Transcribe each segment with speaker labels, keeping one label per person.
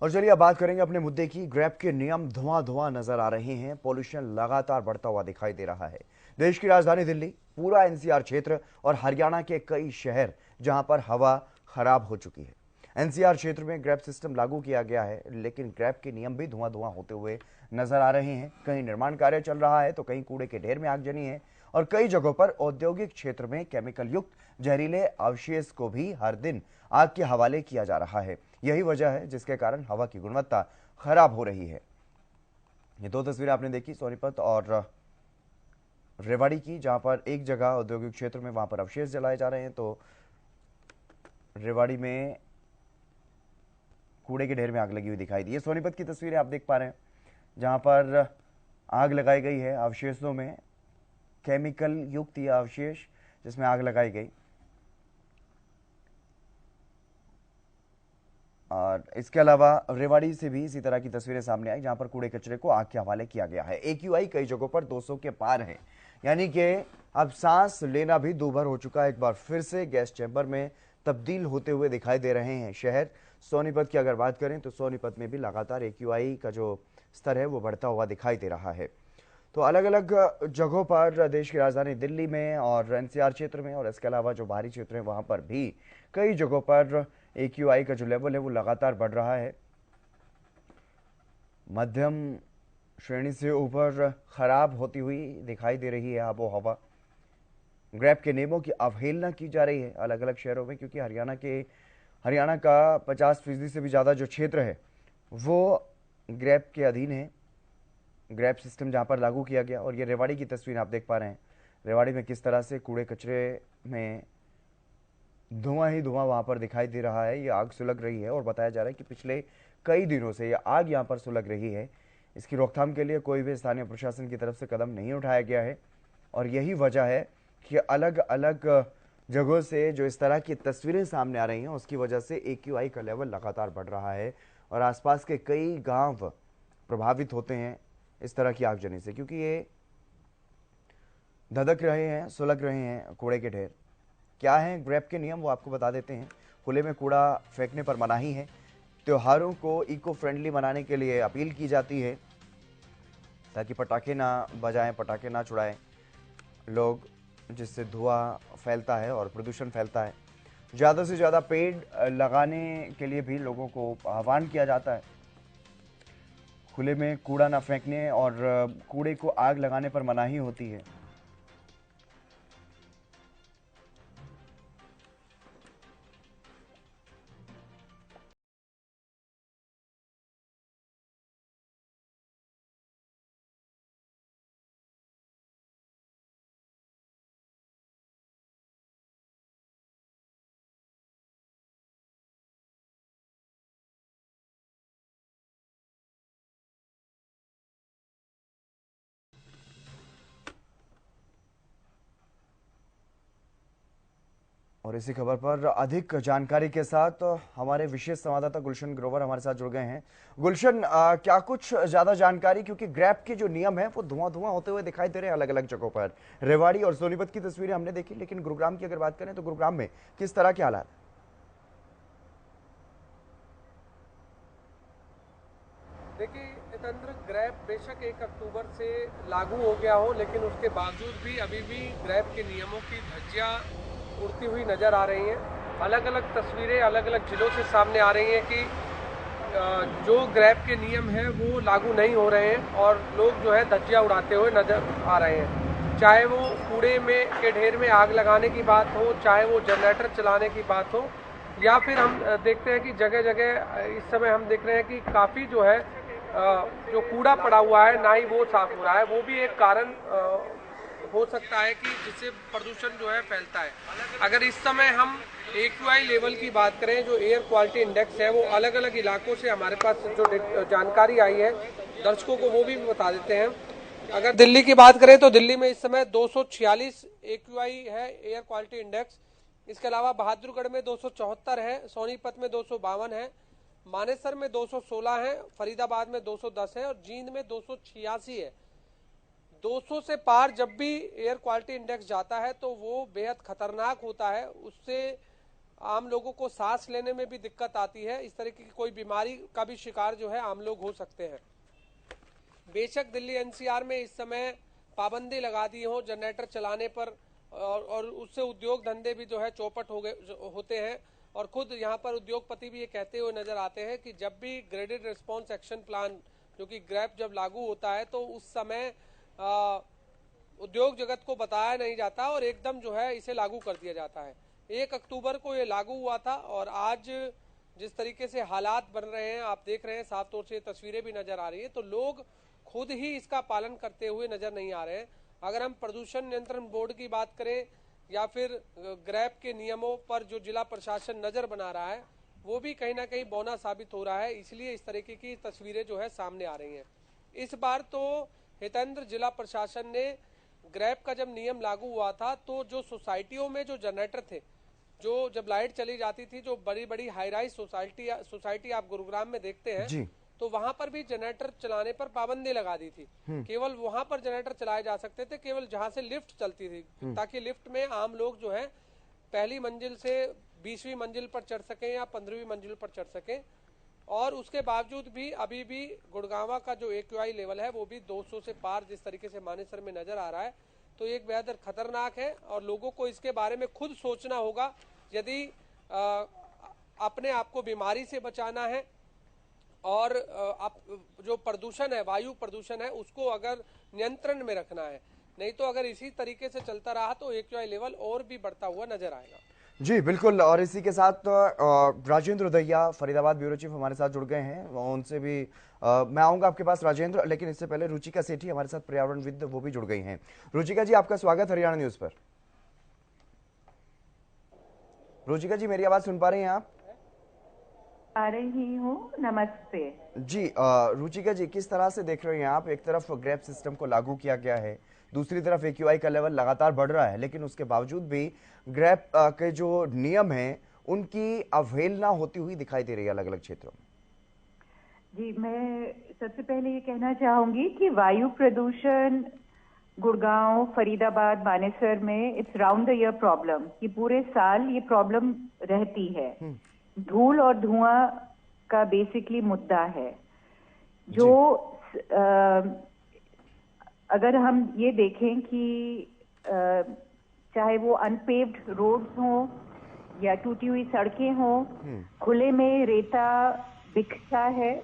Speaker 1: और चलिए अब बात करेंगे अपने मुद्दे की। ग्रैब के नियम धुआं धुआं नजर आ रहे हैं। पॉल्यूशन लगातार बढ़ता हुआ दिखाई दे रहा है। देश की राजधानी दिल्ली, पूरा एनसीआर क्षेत्र और हरियाणा के कई शहर जहां पर हवा खराब हो चुकी है। एनसीआर क्षेत्र में ग्रैब सिस्टम लागू किया गया है, लेकिन ग्रैब के नियम भी धुआं धुआं होते हुए नजर आ रहे हैं। कहीं निर्माण कार्य चल रहा है तो कहीं कूड़े के ढेर में आगजनी है और कई जगहों पर औद्योगिक क्षेत्र में केमिकल युक्त जहरीले अवशेष को भी हर दिन आग के हवाले किया जा रहा है। यही वजह है जिसके कारण हवा की गुणवत्ता खराब हो रही है। ये दो तस्वीरें आपने देखी सोनीपत और रेवाड़ी की, जहां पर एक जगह औद्योगिक क्षेत्र में वहां पर अवशेष जलाए जा रहे हैं तो रेवाड़ी में कूड़े के ढेर में आग लगी हुई दिखाई दी। ये सोनीपत की तस्वीरें आप देख पा रहे हैं, जहां पर आग लगाई गई है अवशेषों में, केमिकल युक्त यह अवशेष जिसमें आग लगाई गई। और इसके अलावा रेवाड़ी से भी इसी तरह की तस्वीरें सामने आई, जहां पर कूड़े कचरे को आग के हवाले किया गया है। एक्यूआई कई जगहों पर 200 के पार है, यानी कि अब सांस लेना भी दूभर हो चुका है। एक बार फिर से गैस चैम्बर में तब्दील होते हुए दिखाई दे रहे हैं शहर। सोनीपत की अगर बात करें तो सोनीपत में भी लगातार एक्यूआई का जो स्तर है वो बढ़ता हुआ दिखाई दे रहा है। तो अलग अलग जगहों पर देश की राजधानी दिल्ली में और एनसीआर क्षेत्र में और इसके अलावा जो बाहरी क्षेत्र है वहां पर भी कई जगहों पर एक्यूआई का जो लेवल है वो लगातार बढ़ रहा है। मध्यम श्रेणी से ऊपर खराब होती हुई दिखाई दे रही है आबो हवा। ग्रैब के नियमों की अवहेलना की जा रही है अलग अलग शहरों में, क्योंकि हरियाणा का 50% से भी ज़्यादा जो क्षेत्र है वो ग्रैब के अधीन है। ग्रैब सिस्टम जहां पर लागू किया गया, और ये रेवाड़ी की तस्वीर आप देख पा रहे हैं। रेवाड़ी में किस तरह से कूड़े कचरे में धुआं ही धुआं वहां पर दिखाई दे रहा है। ये आग सुलग रही है और बताया जा रहा है कि पिछले कई दिनों से ये आग यहां पर सुलग रही है। इसकी रोकथाम के लिए कोई भी स्थानीय प्रशासन की तरफ से कदम नहीं उठाया गया है और यही वजह है कि अलग अलग जगहों से जो इस तरह की तस्वीरें सामने आ रही हैं उसकी वजह से एक्यूआई का लेवल लगातार बढ़ रहा है और आसपास के कई गांव प्रभावित होते हैं इस तरह की आगजनी से, क्योंकि ये धधक रहे हैं, सुलग रहे हैं कूड़े के ढेर। क्या है ग्रैब के नियम वो आपको बता देते हैं। खुले में कूड़ा फेंकने पर मनाही है। त्योहारों को इको फ्रेंडली मनाने के लिए अपील की जाती है ताकि पटाखे ना बजाएं, पटाखे ना छुड़ाएं लोग, जिससे धुआं फैलता है और प्रदूषण फैलता है। ज़्यादा से ज़्यादा पेड़ लगाने के लिए भी लोगों को आह्वान किया जाता है। खुले में कूड़ा ना फेंकने और कूड़े को आग लगाने पर मनाही होती है। और इसी खबर पर अधिक जानकारी के साथ हमारे विशेष संवाददाता गुलशन ग्रोवर हमारे साथ जुड़ गए हैं। गुलशन, क्या कुछ ज्यादा जानकारी, क्योंकि ग्रैब के जो नियम है वो धुआं धुआं होते हुए दिखाई दे रहे हैं अलग अलग जगहों पर। रेवाड़ी और सोनीपत की तस्वीरें हमने देखी, लेकिन गुरुग्राम की अगर बात करें तो गुरुग्राम में किस तरह के हालात?
Speaker 2: देखिए जितेंद्र, ग्रैब बेशक 1 अक्टूबर से लागू हो गया हो, लेकिन उसके बावजूद भी अभी भी ग्रैब के नियमों की धज्जियां उड़ती हुई नजर आ रही हैं। अलग अलग तस्वीरें अलग अलग जिलों से सामने आ रही हैं कि जो ग्रैब के नियम हैं वो लागू नहीं हो रहे हैं और लोग जो है धज्जियां उड़ाते हुए नजर आ रहे हैं। चाहे वो कूड़े में के ढेर में आग लगाने की बात हो, चाहे वो जनरेटर चलाने की बात हो, या फिर हम देखते हैं कि जगह जगह इस समय हम देख रहे हैं कि काफ़ी जो है जो कूड़ा पड़ा हुआ है ना ही वो साफ हो रहा है। वो भी एक कारण हो सकता है कि जिससे प्रदूषण जो है फैलता है। अगर इस समय हम एक्यूआई लेवल की बात करें, जो एयर क्वालिटी इंडेक्स है, वो अलग अलग इलाकों से हमारे पास जो जानकारी आई है दर्शकों को वो भी बता देते हैं। अगर दिल्ली की बात करें तो दिल्ली में इस समय 246 एक्यूआई है एयर क्वालिटी इंडेक्स। इसके अलावा बहादुरगढ़ में 274 है, सोनीपत में 252 है, मानेसर में 216 है, फरीदाबाद में 210 है और जींद में 286 है। 200 से पार जब भी एयर क्वालिटी इंडेक्स जाता है तो वो बेहद खतरनाक होता है। उससे आम लोगों को सांस लेने में भी दिक्कत आती है। इस तरीके की कोई बीमारी का भी शिकार जो है आम लोग हो सकते हैं। बेशक दिल्ली एनसीआर में इस समय पाबंदी लगा दी हो जनरेटर चलाने पर, और उससे उद्योग धंधे भी जो है चौपट हो गए होते हैं। और खुद यहाँ पर उद्योगपति भी ये कहते हुए नजर आते हैं कि जब भी ग्रेडेड रिस्पॉन्स एक्शन प्लान जो कि ग्रैप जब लागू होता है तो उस समय उद्योग जगत को बताया नहीं जाता और एकदम जो है इसे लागू कर दिया जाता है। 1 अक्टूबर को ये लागू हुआ था और आज जिस तरीके से हालात बन रहे हैं आप देख रहे हैं, साफ तौर से तस्वीरें भी नजर आ रही है, तो लोग खुद ही इसका पालन करते हुए नजर नहीं आ रहे हैं। अगर हम प्रदूषण नियंत्रण बोर्ड की बात करें या फिर ग्रैप के नियमों पर जो जिला प्रशासन नजर बना रहा है वो भी कहीं ना कहीं बौना साबित हो रहा है, इसलिए इस तरीके की तस्वीरें जो है सामने आ रही हैं। इस बार तो हितेंद्र जिला प्रशासन ने ग्रैप का जब नियम लागू हुआ था तो जो सोसाइटियों में जो जनरेटर थे, जो जब लाइट चली जाती थी, जो बड़ी बड़ी हाई राइज सोसाइटी आप गुरुग्राम में देखते हैं
Speaker 1: जी।
Speaker 2: तो वहां पर भी जनरेटर चलाने पर पाबंदी लगा दी थी। केवल वहां पर जनरेटर चलाए जा सकते थे, केवल जहां से लिफ्ट चलती थी, ताकि लिफ्ट में आम लोग जो है पहली मंजिल से 20वीं मंजिल पर चढ़ सकें या 15वीं मंजिल पर चढ़ सकें। और उसके बावजूद भी अभी भी गुड़गांवा का जो AQI लेवल है वो भी 200 से पार जिस तरीके से मानेसर में नजर आ रहा है, तो एक बेहद खतरनाक है और लोगों को इसके बारे में खुद सोचना होगा। यदि अपने आप को बीमारी से बचाना है और जो प्रदूषण है, वायु प्रदूषण है, उसको अगर नियंत्रण में रखना है, नहीं तो अगर इसी तरीके से चलता रहा तो AQI लेवल और भी बढ़ता हुआ नजर आएगा।
Speaker 1: जी बिल्कुल, और इसी के साथ राजेंद्र दहिया फरीदाबाद ब्यूरो चीफ हमारे साथ जुड़ गए हैं, उनसे भी मैं आऊंगा आपके पास राजेंद्र, लेकिन इससे पहले रुचिका सेठी हमारे साथ पर्यावरणविद वो भी जुड़ गई हैं। रुचिका जी, आपका स्वागत हरियाणा न्यूज पर। रुचिका जी, मेरी आवाज सुन पा रही हैं आप?
Speaker 3: आ रही हूँ, नमस्ते
Speaker 1: जी। रुचिका जी, किस तरह से देख रहे हैं आप? एक तरफ ग्रैप सिस्टम को लागू किया गया है, दूसरी तरफ AQI का लेवल लगातार बढ़ रहा है, लेकिन उसके बावजूद भी ग्रैप के जो नियम हैं उनकी अवहेलना होती हुई दिखाई दे रही है अलग अलग क्षेत्रों में।
Speaker 3: जी, मैं सबसे पहले ये कहना चाहूंगी कि वायु प्रदूषण गुड़गांव, फरीदाबाद, मानेसर में it's round the year problem, कि पूरे साल ये प्रॉब्लम रहती है। धूल और धुआं का बेसिकली मुद्दा है। जो अगर हम ये देखें कि चाहे वो अनपेव्ड रोड्स हों या टूटी हुई सड़कें हों, खुले में रेता बिखता है।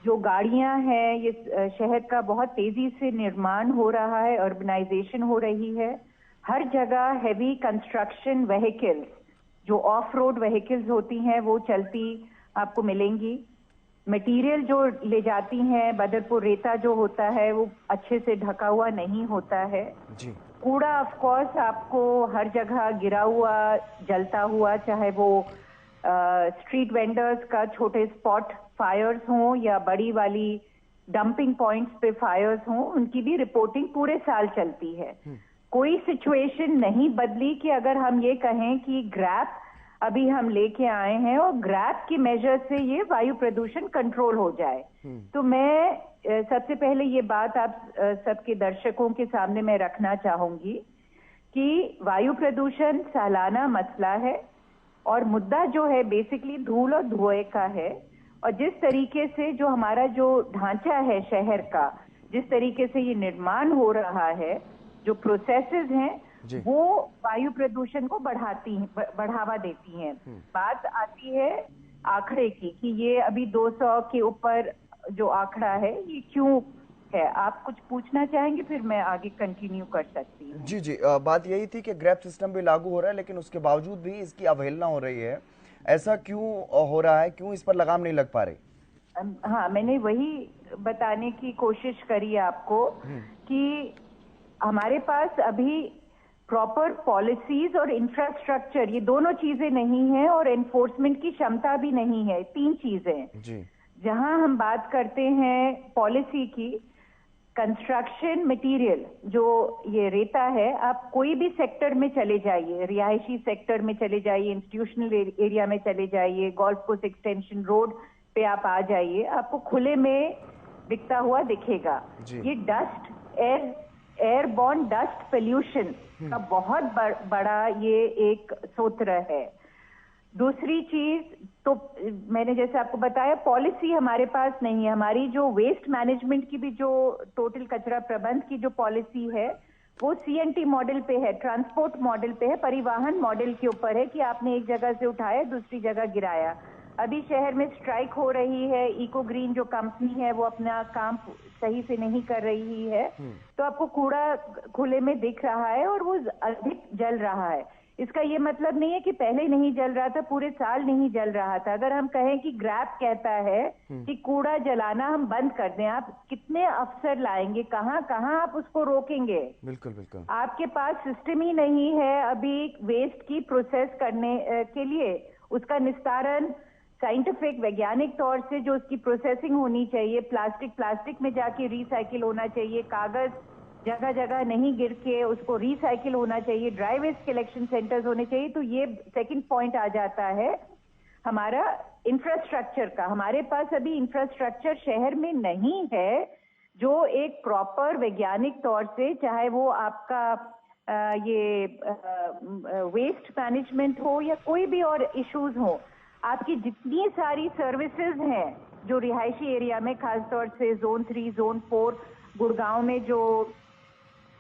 Speaker 3: जो गाड़ियां हैं, ये शहर का बहुत तेजी से निर्माण हो रहा है, अर्बनाइजेशन हो रही है। हर जगह हैवी कंस्ट्रक्शन व्हीकल्स, जो ऑफ रोड व्हीकल्स होती हैं, वो चलती आपको मिलेंगी। मटेरियल जो ले जाती हैं, बदरपुर रेता जो होता है वो अच्छे से ढका हुआ नहीं होता है
Speaker 1: जी।
Speaker 3: कूड़ा ऑफ कोर्स आपको हर जगह गिरा हुआ, जलता हुआ, चाहे वो स्ट्रीट वेंडर्स का छोटे स्पॉट फायर्स हों या बड़ी वाली डंपिंग पॉइंट्स पे फायर्स हों, उनकी भी रिपोर्टिंग पूरे साल चलती है। कोई सिचुएशन नहीं बदली कि अगर हम ये कहें कि ग्रैप अभी हम लेके आए हैं और ग्रैप की मेजर से ये वायु प्रदूषण कंट्रोल हो जाए। तो मैं सबसे पहले ये बात आप सबके दर्शकों के सामने मैं रखना चाहूंगी कि वायु प्रदूषण सालाना मसला है और मुद्दा जो है बेसिकली धूल और धुएं का है। और जिस तरीके से जो हमारा जो ढांचा है शहर का, जिस तरीके से ये निर्माण हो रहा है, जो प्रोसेसेस हैं, वो वायु प्रदूषण को बढ़ावा देती हैं। बात आती है आंकड़े की कि ये अभी 200 के ऊपर जो आंकड़ा है ये क्यों है। आप कुछ पूछना चाहेंगे, फिर मैं आगे कंटिन्यू कर सकती हूँ।
Speaker 1: जी। बात यही थी कि ग्रैप सिस्टम भी लागू हो रहा है, लेकिन उसके बावजूद भी इसकी अवहेलना हो रही है। ऐसा क्यों हो रहा है? क्यों इस पर लगाम नहीं लग पा रही?
Speaker 3: हाँ, मैंने वही बताने की कोशिश करी आपको कि हमारे पास अभी प्रॉपर पॉलिसीज और इंफ्रास्ट्रक्चर, ये दोनों चीजें नहीं है, और एनफोर्समेंट की क्षमता भी नहीं है। 3 चीजें जी। जहां हम बात करते हैं पॉलिसी की, कंस्ट्रक्शन मटेरियल जो ये रेता है, आप कोई भी सेक्टर में चले जाइए, रिहायशी सेक्टर में चले जाइए, इंस्टीट्यूशनल एरिया में चले जाइए, गोल्फ कोर्स एक्सटेंशन रोड पे आप आ जाइए, आपको खुले में बिकता हुआ दिखेगा। ये डस्ट, एयरबॉर्न डस्ट पोल्यूशन का बहुत बड़ा ये एक सूत्र है। दूसरी चीज तो मैंने जैसे आपको बताया, पॉलिसी हमारे पास नहीं है। हमारी जो वेस्ट मैनेजमेंट की भी जो टोटल कचरा प्रबंध की जो पॉलिसी है वो CNT मॉडल पे है, ट्रांसपोर्ट मॉडल पे है, परिवहन मॉडल के ऊपर है कि आपने एक जगह से उठाया दूसरी जगह गिराया। अभी शहर में स्ट्राइक हो रही है, इको ग्रीन जो कंपनी है वो अपना काम सही से नहीं कर रही है, तो आपको कूड़ा खुले में दिख रहा है और वो अधिक जल रहा है। इसका ये मतलब नहीं है कि पहले नहीं जल रहा था, पूरे साल नहीं जल रहा था। अगर हम कहें कि ग्रैप कहता है कि कूड़ा जलाना हम बंद कर दें, आप कितने अफसर लाएंगे, कहाँ कहाँ आप उसको रोकेंगे?
Speaker 1: बिल्कुल बिल्कुल।
Speaker 3: आपके पास सिस्टम ही नहीं है अभी वेस्ट की प्रोसेस करने के लिए। उसका निस्तारण साइंटिफिक वैज्ञानिक तौर से जो उसकी प्रोसेसिंग होनी चाहिए, प्लास्टिक में जाके रिसाइकिल होना चाहिए, कागज जगह जगह नहीं गिर के उसको रिसाइकिल होना चाहिए, ड्राई वेस्ट कलेक्शन सेंटर्स होने चाहिए। तो ये सेकंड पॉइंट आ जाता है हमारा इंफ्रास्ट्रक्चर का। हमारे पास अभी इंफ्रास्ट्रक्चर शहर में नहीं है जो एक प्रॉपर वैज्ञानिक तौर से, चाहे वो आपका ये वेस्ट मैनेजमेंट हो या कोई भी और इश्यूज हो, आपकी जितनी सारी सर्विसेज हैं जो रिहायशी एरिया में, खासतौर से जोन 3, जोन 4 गुड़गांव में जो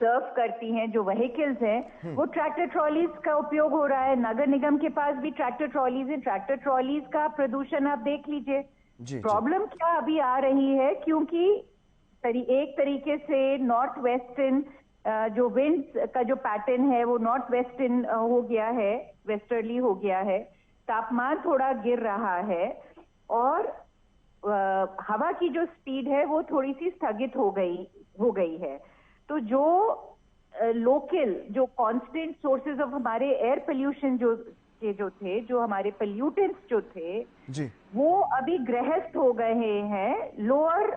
Speaker 3: सर्व करती हैं, जो व्हीकल्स हैं, वो ट्रैक्टर ट्रॉलीज का उपयोग हो रहा है। नगर निगम के पास भी ट्रैक्टर ट्रॉलीज हैं। ट्रैक्टर ट्रॉलीज का प्रदूषण आप देख लीजिए। प्रॉब्लम क्या अभी आ रही है, क्योंकि एक तरीके से नॉर्थ वेस्टर्न जो विंड्स का जो पैटर्न है वो नॉर्थ वेस्टर्न हो गया है, वेस्टर्ली हो गया है, तापमान थोड़ा गिर रहा है और हवा की जो स्पीड है वो थोड़ी सी स्थगित हो गई है। तो जो लोकल जो कांस्टेंट सोर्सेज ऑफ हमारे एयर पोल्यूशन जो थे, जो हमारे पोल्यूटेंट्स जो थे
Speaker 1: जी,
Speaker 3: वो अभी गृहस्थ हो गए हैं लोअर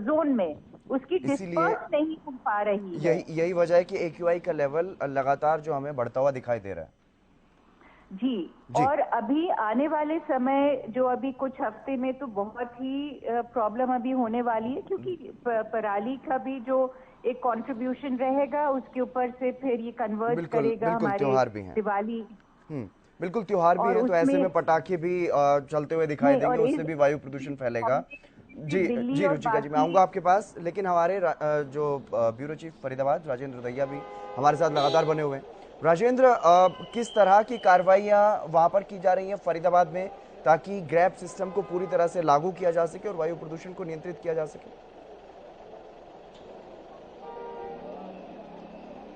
Speaker 3: जोन में, उसकी डिस्पर्स नहीं हो पा रही है।
Speaker 1: यही वजह है कि AQI का लेवल लगातार जो हमें बढ़ता हुआ दिखाई दे रहा है।
Speaker 3: जी। और अभी आने वाले समय जो अभी कुछ हफ्ते में तो बहुत ही प्रॉब्लम अभी होने वाली है, क्योंकि पराली का भी जो एक कंट्रीब्यूशन रहेगा उसके ऊपर से फिर ये कन्वर्ट करेगा हमारे दिवाली।
Speaker 1: बिल्कुल, त्योहार भी है, तो ऐसे में पटाखे भी चलते हुए दिखाई देंगे, उससे भी वायु प्रदूषण फैलेगा। जी जी रुचिका जी, मैं आऊंगा आपके पास, लेकिन हमारे जो ब्यूरो चीफ फरीदाबाद राजेंद्र दैया भी हमारे साथ लगातार बने हुए हैं। राजेंद्र, किस तरह की कार्रवाइयां वहां पर की जा रही हैं फरीदाबाद में, ताकि ग्रैप सिस्टम को पूरी तरह से लागू किया जा सके और वायु प्रदूषण को नियंत्रित किया जा सके?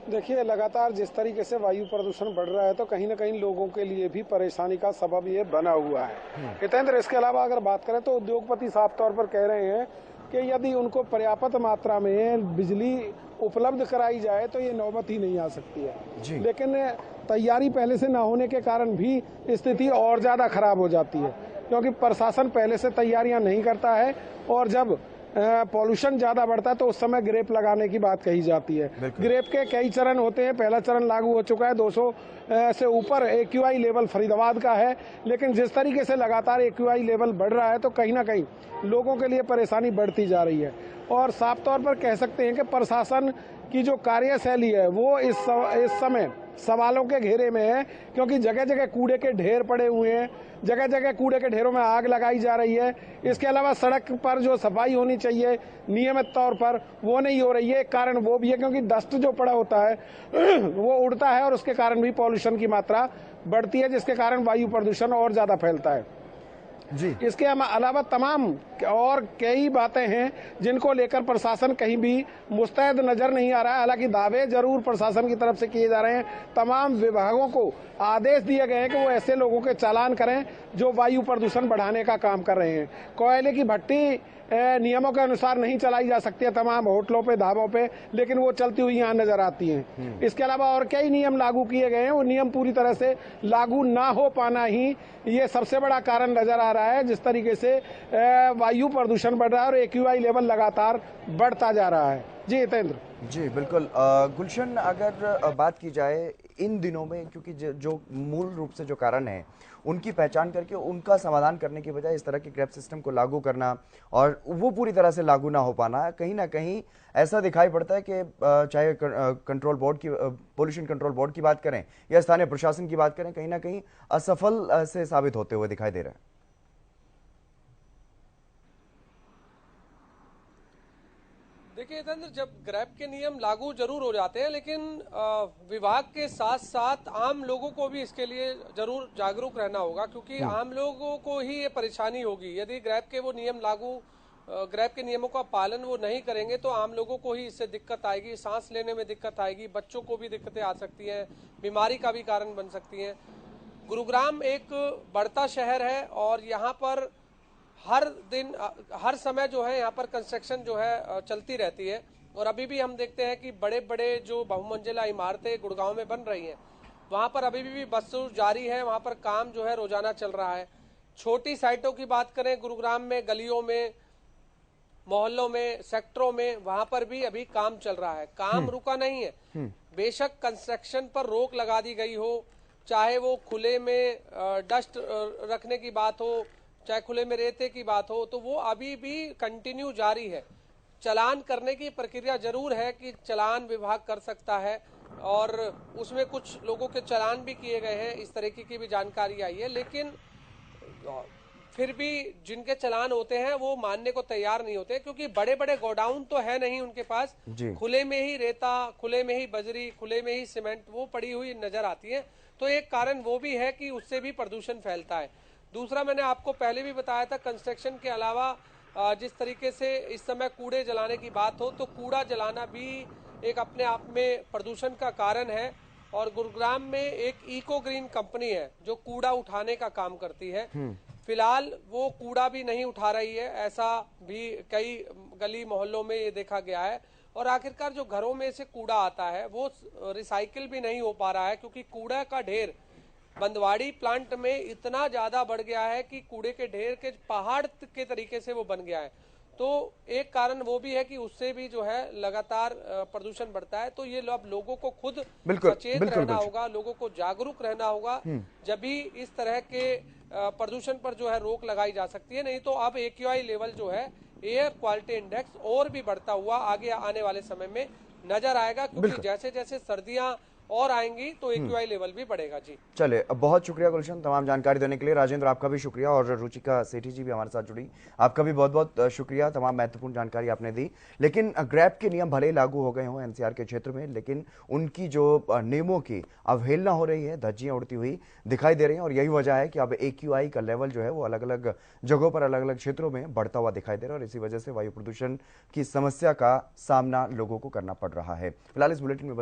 Speaker 4: देखिए, लगातार जिस तरीके से वायु प्रदूषण बढ़ रहा है तो कहीं ना कहीं लोगों के लिए भी परेशानी का सबब ये बना हुआ है। हितेंद्र, इसके अलावा अगर बात करें तो उद्योगपति साफ तौर पर कह रहे हैं कि यदि उनको पर्याप्त मात्रा में बिजली उपलब्ध कराई जाए तो ये नौबत ही नहीं आ सकती है। लेकिन तैयारी पहले से न होने के कारण भी स्थिति और ज्यादा खराब हो जाती है, क्योंकि प्रशासन पहले से तैयारियां नहीं करता है और जब पॉल्यूशन ज्यादा बढ़ता है तो उस समय ग्रेप लगाने की बात कही जाती है। ग्रेप के कई चरण होते हैं, पहला चरण लागू हो चुका है, 200 से ऊपर AQI लेवल फरीदाबाद का है, लेकिन जिस तरीके से लगातार AQI लेवल बढ़ रहा है तो कहीं ना कहीं लोगों के लिए परेशानी बढ़ती जा रही है। और साफ तौर पर कह सकते हैं कि प्रशासन की जो कार्यशैली है वो इस समय सवालों के घेरे में है, क्योंकि जगह जगह कूड़े के ढेर पड़े हुए हैं, जगह जगह कूड़े के ढेरों में आग लगाई जा रही है। इसके अलावा सड़क पर जो सफाई होनी चाहिए नियमित तौर पर वो नहीं हो रही है। एक कारण वो भी है क्योंकि डस्ट जो पड़ा होता है वो उड़ता है और उसके कारण भी पॉल्यूशन की मात्रा बढ़ती है, जिसके कारण वायु प्रदूषण और ज्यादा फैलता है।
Speaker 1: जी।
Speaker 4: इसके अलावा तमाम और कई बातें हैं जिनको लेकर प्रशासन कहीं भी मुस्तैद नजर नहीं आ रहा है। हालांकि दावे जरूर प्रशासन की तरफ से किए जा रहे हैं। तमाम विभागों को आदेश दिए गए हैं कि वो ऐसे लोगों के चालान करें जो वायु प्रदूषण बढ़ाने का काम कर रहे हैं। कोयले की भट्टी नियमों के अनुसार नहीं चलाई जा सकती है तमाम होटलों पे, ढाबों पे, लेकिन वो चलती हुई यहाँ नजर आती हैं। इसके अलावा और कई नियम लागू किए गए हैं, वो नियम पूरी तरह से लागू ना हो पाना ही ये सबसे बड़ा कारण नजर आ रहा है, जिस तरीके से वायु प्रदूषण बढ़ रहा है और AQI लेवल लगातार बढ़ता जा रहा है। जी हितेंद्र।
Speaker 1: जी बिल्कुल। गुलशन, अगर बात की जाए इन दिनों में, क्योंकि जो मूल रूप से जो कारण है उनकी पहचान करके उनका समाधान करने की बजाय इस तरह के ग्रैप सिस्टम को लागू करना और वो पूरी तरह से लागू ना हो पाना, कहीं ना कहीं ऐसा दिखाई पड़ता है कि चाहे कंट्रोल बोर्ड की, पोल्यूशन कंट्रोल बोर्ड की बात करें या स्थानीय प्रशासन की बात करें, कहीं ना कहीं असफल से साबित होते हुए दिखाई दे रहा है।
Speaker 2: देखिए जितेंद्र, जब ग्रैब के नियम लागू जरूर हो जाते हैं, लेकिन विभाग के साथ साथ आम लोगों को भी इसके लिए जरूर जागरूक रहना होगा, क्योंकि आम लोगों को ही ये परेशानी होगी। यदि ग्रैब के वो नियम ग्रैब के नियमों का पालन वो नहीं करेंगे तो आम लोगों को ही इससे दिक्कत आएगी, सांस लेने में दिक्कत आएगी, बच्चों को भी दिक्कतें आ सकती हैं, बीमारी का भी कारण बन सकती हैं। गुरुग्राम एक बढ़ता शहर है और यहाँ पर हर दिन हर समय जो है यहाँ पर कंस्ट्रक्शन जो है चलती रहती है। और अभी भी हम देखते हैं कि बड़े बड़े जो बहुमंजिला इमारतें गुड़गांव में बन रही हैं, वहाँ पर अभी भी बदस्तूर जारी है, वहाँ पर काम जो है रोजाना चल रहा है। छोटी साइटों की बात करें गुरुग्राम में, गलियों में, मोहल्लों में, सेक्टरों में, वहां पर भी अभी काम चल रहा है, काम रुका नहीं है। बेशक कंस्ट्रक्शन पर रोक लगा दी गई हो, चाहे वो खुले में डस्ट रखने की बात हो, चाहे खुले में रेते की बात हो, तो वो अभी भी कंटिन्यू जारी है। चालान करने की प्रक्रिया जरूर है कि चालान विभाग कर सकता है और उसमें कुछ लोगों के चालान भी किए गए हैं, इस तरीके की भी जानकारी आई है। लेकिन फिर भी जिनके चालान होते हैं वो मानने को तैयार नहीं होते, क्योंकि बड़े बड़े गोडाउन तो है नहीं उनके पास, खुले में ही रेता, खुले में ही बजरी, खुले में ही सीमेंट वो पड़ी हुई नजर आती है। तो एक कारण वो भी है कि उससे भी प्रदूषण फैलता है। दूसरा, मैंने आपको पहले भी बताया था, कंस्ट्रक्शन के अलावा जिस तरीके से इस समय कूड़े जलाने की बात हो, तो कूड़ा जलाना भी एक अपने आप में प्रदूषण का कारण है। और गुरुग्राम में एक इको ग्रीन कंपनी है जो कूड़ा उठाने का काम करती है। फिलहाल वो कूड़ा भी नहीं उठा रही है, ऐसा भी कई गली मोहल्लों में ये देखा गया है। और आखिरकार जो घरों में से कूड़ा आता है वो रिसाइकिल भी नहीं हो पा रहा है, क्योंकि कूड़ा का ढेर बंदवाड़ी प्लांट में इतना ज्यादा बढ़ गया है कि कूड़े के ढेर के पहाड़ के तरीके से वो बन गया है। तो एक कारण वो भी है कि उससे भी जो है लगातार प्रदूषण बढ़ता है। तो ये अब लोगों को खुद सचेत रहना होगा, लोगों को जागरूक रहना होगा, जब भी इस तरह के प्रदूषण पर जो है रोक लगाई जा सकती है। नहीं तो अब AQI लेवल जो है, एयर क्वालिटी इंडेक्स, और भी बढ़ता हुआ आगे आने वाले समय में नजर आएगा, क्योंकि जैसे जैसे सर्दियां और आएंगी तो AQI लेवल भी बढ़ेगा। जी
Speaker 1: चले, अब बहुत शुक्रिया गुलशन तमाम जानकारी देने के लिए। राजेंद्र, आपका भी शुक्रिया, और रुचिका सेठी जी भी हमारे साथ जुड़ी, आपका भी बहुत बहुत शुक्रिया, तमाम महत्वपूर्ण जानकारी आपने दी। लेकिन ग्रैब के नियम भले ही लागू हो गए हों NCR के क्षेत्र में, लेकिन उनकी जो नियमों की अवहेलना हो रही है, धज्जियां उड़ती हुई दिखाई दे रही हैं। और यही वजह है कि अब AQI का लेवल जो है वो अलग अलग जगहों पर, अलग अलग क्षेत्रों में बढ़ता हुआ दिखाई दे रहा है, और इसी वजह से वायु प्रदूषण की समस्या का सामना लोगों को करना पड़ रहा है। फिलहाल इस बुलेटिन में